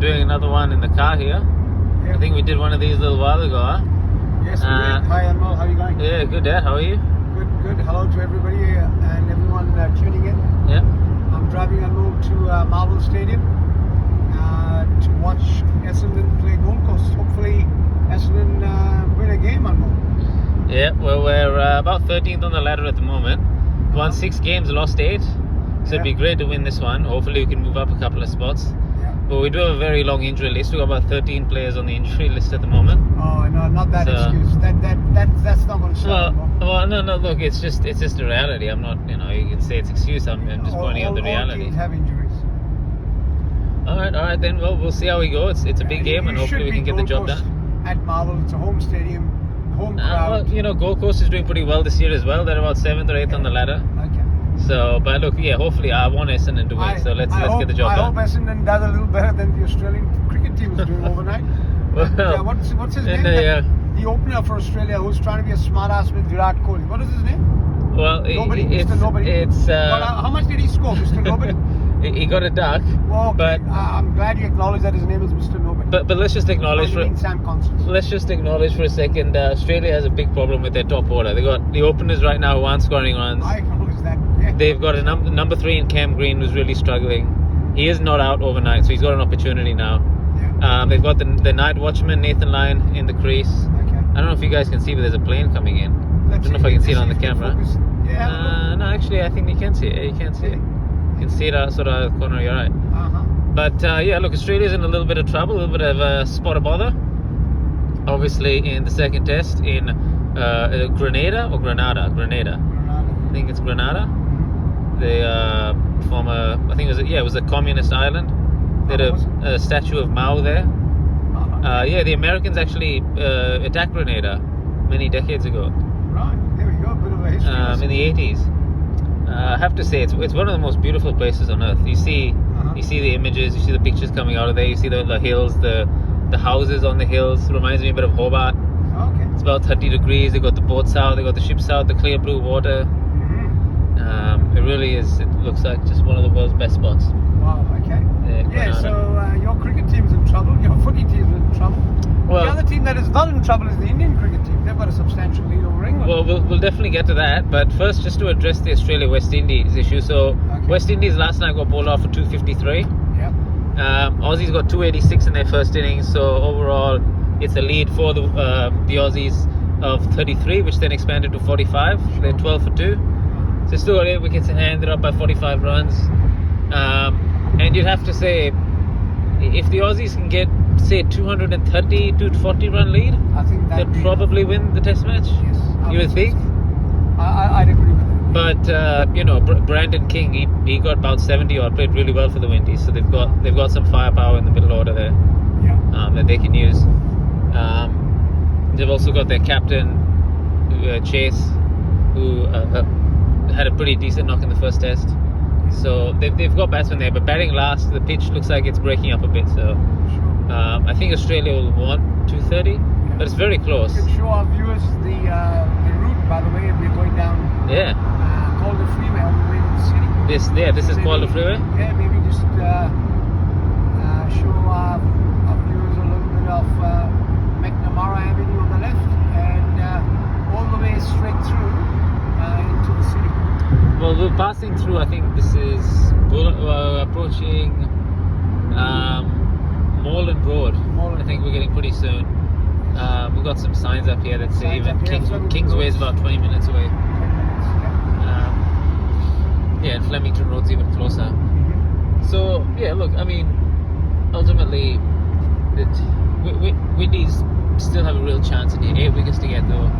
doing another one in the car here. Yeah. I think we did one of these a little while ago, huh? Yes, we did. Hi, Anmol. How are you going? Yeah, good, Dad. How are you? Good. Hello to everybody and everyone tuning in. Yeah. I'm driving Anmol to Marvel Stadium to watch Essendon play Gold Coast. Hopefully, Essendon win a game, Anmol. Yeah, well, we're about 13th on the ladder at the moment. Won 6 games, lost 8. So it'd be great to win this one. Hopefully, we can move up a couple of spots. Yeah. But we do have a very long injury list. We've got about 13 players on the injury list at the moment. Oh no, not that So- excuse. That's not going to stop. Well, no. Look, it's just a reality. I'm not, you can say it's excuse. I'm just pointing out the reality. All teams have injuries. All right. Then we'll see how we go. It's a big game, and hopefully we can get the job done. At Marvel, it's a home stadium, home crowd. Well, Gold Coast is doing pretty well this year as well. They're about 7th or 8th on the ladder. Okay. So, but look, hopefully I want Essendon to win. So let's get the job done. I hope Essendon does a little better than the Australian cricket team is doing overnight. Well, what's his name? The opener for Australia, who's trying to be a smartass with Virat Kohli. What is his name? Well, Mr. Nobody. It's how much did he score, Mr. Nobody? he got a duck. Well, okay. But I'm glad you acknowledge that his name is Mr. Nobody. But let's just acknowledge Sam Constance. Let's just acknowledge for a second. Australia has a big problem with their top order. They got the openers right now who aren't scoring runs. I acknowledge that. Yeah. They've got a number 3 in Cam Green who's really struggling. He is not out overnight, so he's got an opportunity now. Yeah. They've got the night watchman Nathan Lyon in the crease. Okay. I don't know if you guys can see, but there's a plane coming in. I don't know if I can see it on the camera. Yeah. No, actually, I think you can see it. Yeah, you can see it. You can see it out sort of out of the corner of your eye. Uh-huh. But look, Australia's in a little bit of trouble, a little bit of a spot of bother. Obviously, in the second test in Grenada. I think it's Grenada. The former, I think it was a communist island. They had a statue of Mao there. The Americans actually attacked Grenada many decades ago. Right, there we go, a bit of a history. In the 80s. I have to say, it's one of the most beautiful places on earth. You see the images, you see the pictures coming out of there, you see the hills, the houses on the hills. It reminds me a bit of Hobart. Okay. It's about 30 degrees. They got the boats out, they got the ships out, the clear blue water. Mm-hmm. It really is. It looks like just one of the world's best spots. Wow. Okay. Yeah. So your cricket team's in trouble. Your footy team's in trouble. Well, the other team that is not in trouble is the Indian cricket team. They've got a substantial lead over England. Well, we'll definitely get to that. But first, just to address the Australia-West Indies issue. So, West Indies last night got bowled off for 253. Yep. Aussies got 286 in their first innings. So overall, it's a lead for the Aussies of 33, which then expanded to 45. They're 12 for 2. So still got 8 wickets in hand. They're up by 45 runs. And you'd have to say, if the Aussies can get, say, 230, 240 run lead, I think they'll probably win the test match. Yes. You would think? I'd agree with that. But Brandon King, he got about 70 odd, played really well for the Windies. So they've got some firepower in the middle order there. Yeah. That they can use. They've also got their captain Chase, who had a pretty decent knock in the first test. So they've got batsmen there, but batting last, the pitch looks like it's breaking up a bit. So I think Australia will want 230, but it's very close. You can show our viewers the route, by the way, if we're going down. Yeah. Calder Freeway on the way to the city. This is Calder Freeway. Yeah, maybe just show our viewers a little bit of McNamara Avenue on the left and all the way straight through into the city. Well, we're passing through, I think this is approaching Moreland Road. I think we're getting pretty soon. We've got some signs up here that say even Kingsway is about 20 minutes away. And Flemington Road's even closer. So, look, I mean, ultimately, Windies still have a real chance in here. 8 wickets to get, though.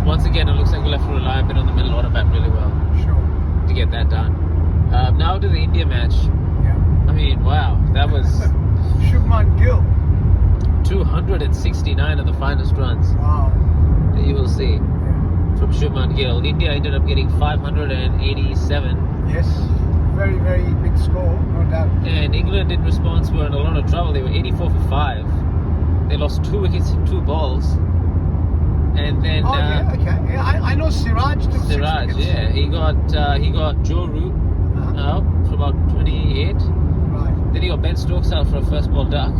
Once again, it looks like we'll have to rely a bit on the middle order bat really well. Sure. To get that done. Now to the India match. Yeah. I mean, wow, that was Shubman Gill. 269 of the finest runs. Wow. That you will see from Shubman Gill. India ended up getting 587. Yes. Very, very big score, no doubt. And England in response were in a lot of trouble. They were 84 for 5. They lost 2 wickets in 2 balls. And then I know Siraj took 6 wickets. Yeah, he got Joe Root out for about 28. Right. Then he got Ben Stokes out for a first ball duck.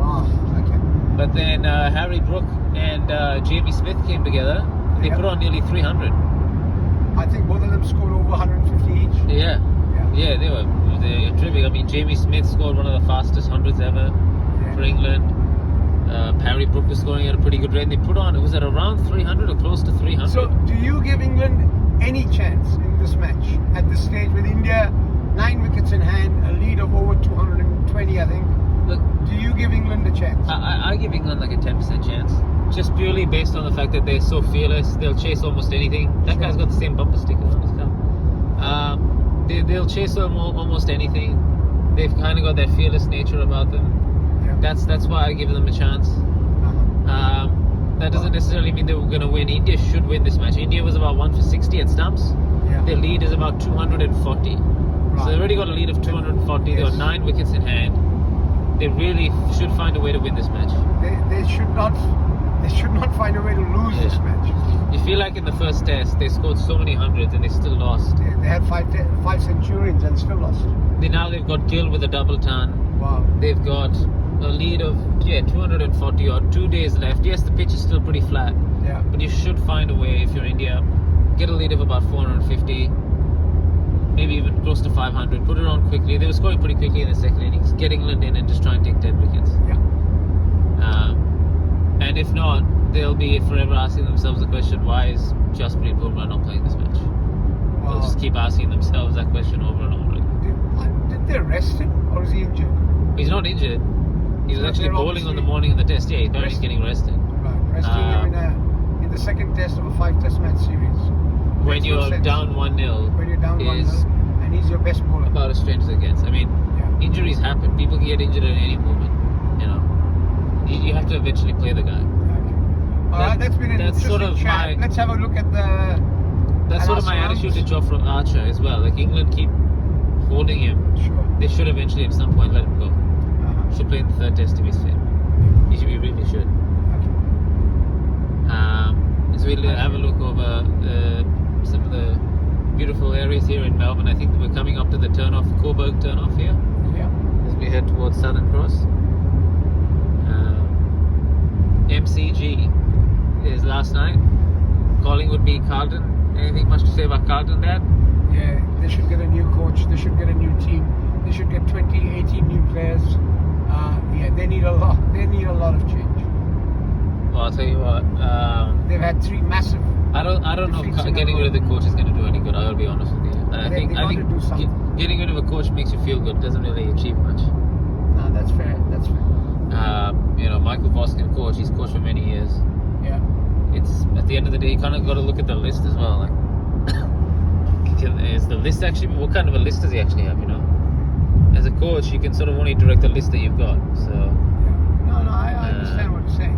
Oh, okay. But then Harry Brook and Jamie Smith came together. They Yeah. put on nearly 300. I think both of them scored over 150 each. Yeah. Yeah, they're terrific. I mean, Jamie Smith scored one of the fastest hundreds ever Yeah. for England. Harry Brook was scoring at a pretty good rate. They put on, was it around 300 or close to 300? So, do you give England any chance in this match at this stage with India 9 wickets in hand, a lead of over 220, I think? Look, Do you give England a chance? I give England like a 10% chance. Just purely based on the fact that they're so fearless. They'll chase almost anything. That guy's got the same bumper sticker on his car. They'll chase almost anything. They've kind of got that fearless nature about them. Yeah. That's why I give them a chance. Uh-huh. That doesn't necessarily mean they were going to win. India should win this match. India was about 1 for 60 at stumps. Yeah. Their lead is about 240. So they already got a lead of 240. They got Yes. 9 wickets in hand. They really should find a way to win this match. They should not find a way to lose this Yeah. match. You feel like in the first test they scored so many hundreds and they still lost. They had five centurions and still lost. They've got Gill with a double ton. Wow. They've got a lead of 240 or 2 days left. Yes, the pitch is still pretty flat, Yeah. but you should find a way if you're India. Get a lead of about 450, maybe even close to 500. Put it on quickly. They were scoring pretty quickly in the second innings. Get England in and just try and take 10 wickets. Yeah. And if not, they'll be forever asking themselves the question, why is Jasprit Bumrah not playing this match? They'll just keep asking themselves that question over and over again. Did they arrest him or is he injured? He's not injured. He was So actually they're bowling on the obviously- morning of the test. Yeah, apparently he's getting arrested. Right. Arresting him in the second test of a 5-test match series. When Makes no you're sense. down 1-0, When you're down 1-0 is and he's your best bowler. about as strange as it gets. I mean, Yeah. injuries happen. People can get injured at any moment. You know, you have to eventually play the guy. Okay. All right, that's been an that's interesting sort of chat. my- Let's have a look at the. That's sort of my Surrounds. attitude to Jofra Archer as well. Like England keep holding him. Sure. They should eventually at some point let him go. Uh-huh. Should play in the third test if he's fit. He should be really should. Okay. So we'll have a look over some of the beautiful areas here in Melbourne. I think we're coming up to the Coburg turnoff here Yeah. as we head towards Southern Cross. MCG is last night. Collingwood beat Carlton. Anything much to say about Carlton, Dad? Yeah. They should get a new coach. They should get a new team. They should get 18 new players. Yeah. They need a lot. They need a lot of change. Well, I'll tell you what. They've had 3 massive. I don't know defeats if in a getting row. rid of the coach is going to do any good. I'll be honest with you. And I They think got to do something. getting rid of a coach makes you feel good. Doesn't really achieve much. No, that's fair. That's fair. Michael Voss can coach. He's coached for many years. Yeah. It's at the end of the day, you kind of got to look at the list as well. Like, is the list actually? What kind of a list does he actually have? You know, as a coach, you can sort of only direct the list that you've got. So No, I understand what you're saying,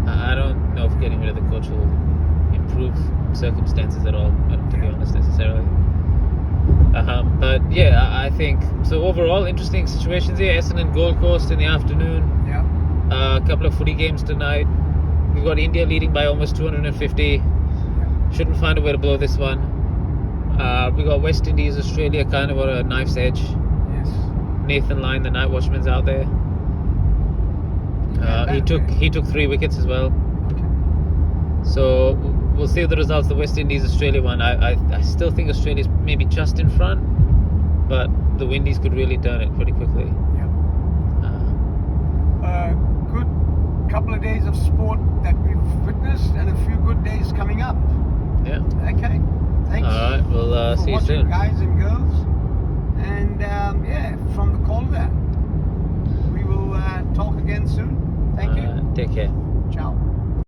but I don't know if getting rid of the coach will improve circumstances at all. To be honest, necessarily. But yeah, I think so. Overall, interesting situations here. Essendon, Gold Coast in the afternoon. yeah. A couple of footy games tonight. We've got India leading by almost 250. Shouldn't find a way to blow this one. We got West Indies, Australia, kind of on a knife's edge. Yes. Nathan Lyon, the night watchman's out there. He took 3 wickets as well. Okay. So we'll see the results. The West Indies Australia one. I still think Australia's maybe just in front, but the Windies could really turn it pretty quickly. Yeah. Good couple of days of sport that we've witnessed, and a few good days coming up. Yeah. Okay. Thanks. All right. We'll for see you watching, soon. guys and girls. And from the Calder, we will talk again soon. Thank you. Take care.